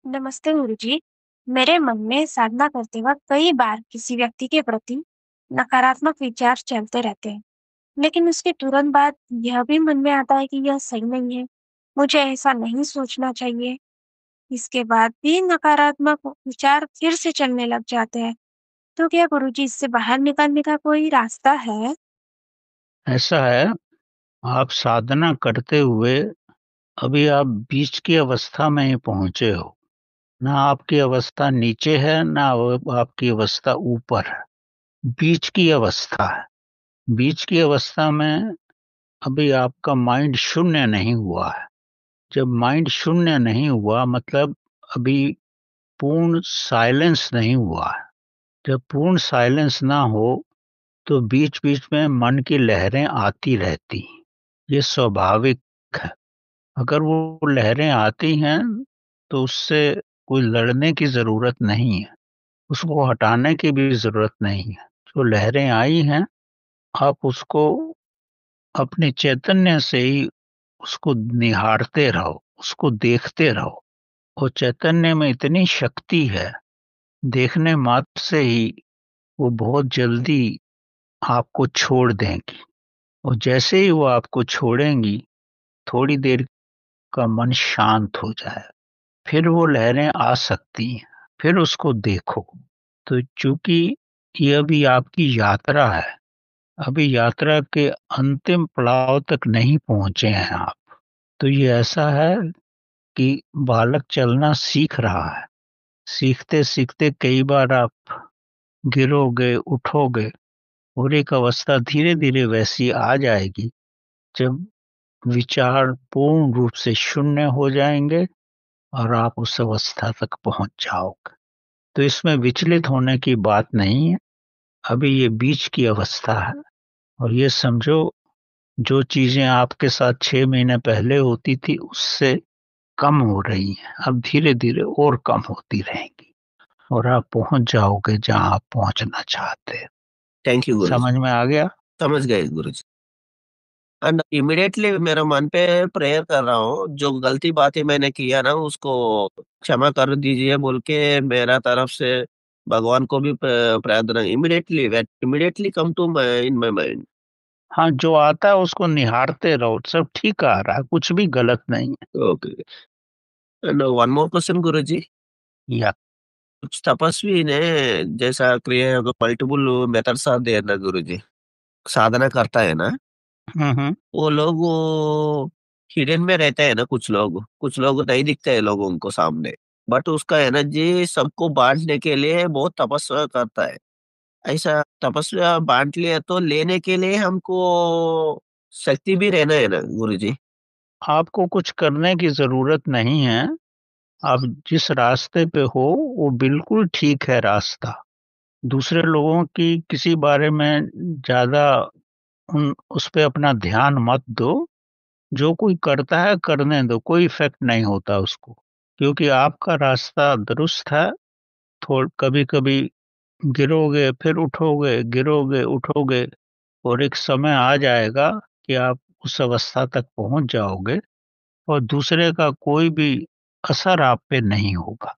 नमस्ते गुरुजी। मेरे मन में साधना करते वक्त कई बार किसी व्यक्ति के प्रति नकारात्मक विचार चलते रहते हैं, लेकिन उसके तुरंत बाद यह भी मन में आता है कि यह सही नहीं है, मुझे ऐसा नहीं सोचना चाहिए। इसके बाद भी नकारात्मक विचार फिर से चलने लग जाते हैं, तो क्या गुरुजी इससे बाहर निकलने का कोई रास्ता है? ऐसा है, आप साधना करते हुए अभी आप बीच की अवस्था में ही पहुंचे हो। ना आपकी अवस्था नीचे है, ना आपकी अवस्था ऊपर है। बीच की अवस्था है। बीच की अवस्था में अभी आपका माइंड शून्य नहीं हुआ है। जब माइंड शून्य नहीं हुआ मतलब अभी पूर्ण साइलेंस नहीं हुआ है। जब पूर्ण साइलेंस ना हो तो बीच बीच में मन की लहरें आती रहती हैं। ये स्वाभाविक है। अगर वो लहरें आती हैं तो उससे कोई लड़ने की जरूरत नहीं है, उसको हटाने की भी जरूरत नहीं है। जो लहरें आई हैं, आप उसको अपने चैतन्य से ही उसको निहारते रहो, उसको देखते रहो। और चैतन्य में इतनी शक्ति है, देखने मात्र से ही वो बहुत जल्दी आपको छोड़ देंगी। और जैसे ही वो आपको छोड़ेंगी, थोड़ी देर का मन शांत हो जाए, फिर वो लहरें आ सकती हैं। फिर उसको देखो। तो चूंकि ये अभी आपकी यात्रा है, अभी यात्रा के अंतिम पड़ाव तक नहीं पहुंचे हैं आप। तो ये ऐसा है कि बालक चलना सीख रहा है। सीखते सीखते कई बार आप गिरोगे, उठोगे, और एक अवस्था धीरे धीरे वैसी आ जाएगी जब विचार पूर्ण रूप से शून्य हो जाएंगे और आप उस अवस्था तक पहुंच जाओगे। तो इसमें विचलित होने की बात नहीं है। अभी ये बीच की अवस्था है। और ये समझो, जो चीजें आपके साथ 6 महीने पहले होती थी उससे कम हो रही हैं, अब धीरे धीरे और कम होती रहेंगी, और आप पहुंच जाओगे जहां आप पहुंचना चाहते हैं। थैंक यू गुरुजी। समझ में आ गया? समझ गए गुरुजी। एंड इमिडिएटली मेरे मन पे प्रेयर कर रहा हूँ, जो गलती बातें मैंने किया ना उसको क्षमा कर दीजिए बोल के मेरा तरफ से भगवान को भी प्रार्थना इमिडिएटली इमिडिएटली कम टू इन माय माइंड। हाँ, जो आता है उसको निहारते रहो, सब ठीक आ रहा है, कुछ भी गलत नहीं है। Okay. And one more question गुरुजी। या कुछ तपस्वी ने जैसा क्रिया मल्टीपल मेथड्स आर देयर ना गुरुजी, साधना करता है ना, हम्म। वो लोग वो हिडन में रहते हैं ना, कुछ लोग नहीं दिखते हैं लोगों को सामने, बट उसका एनर्जी सबको बांटने के लिए बहुत तपस्या करता है। ऐसा तपस्या बांट लिया तो लेने के लिए हमको शक्ति भी रहना है ना गुरुजी। आपको कुछ करने की जरूरत नहीं है। आप जिस रास्ते पे हो वो बिल्कुल ठीक है रास्ता। दूसरे लोगों की किसी बारे में ज्यादा उन उस पे अपना ध्यान मत दो। जो कोई करता है करने दो, कोई इफेक्ट नहीं होता उसको, क्योंकि आपका रास्ता दुरुस्त है। थोड़ कभी कभी गिरोगे फिर उठोगे, गिरोगे उठोगे, और एक समय आ जाएगा कि आप उस अवस्था तक पहुंच जाओगे और दूसरे का कोई भी असर आप पे नहीं होगा।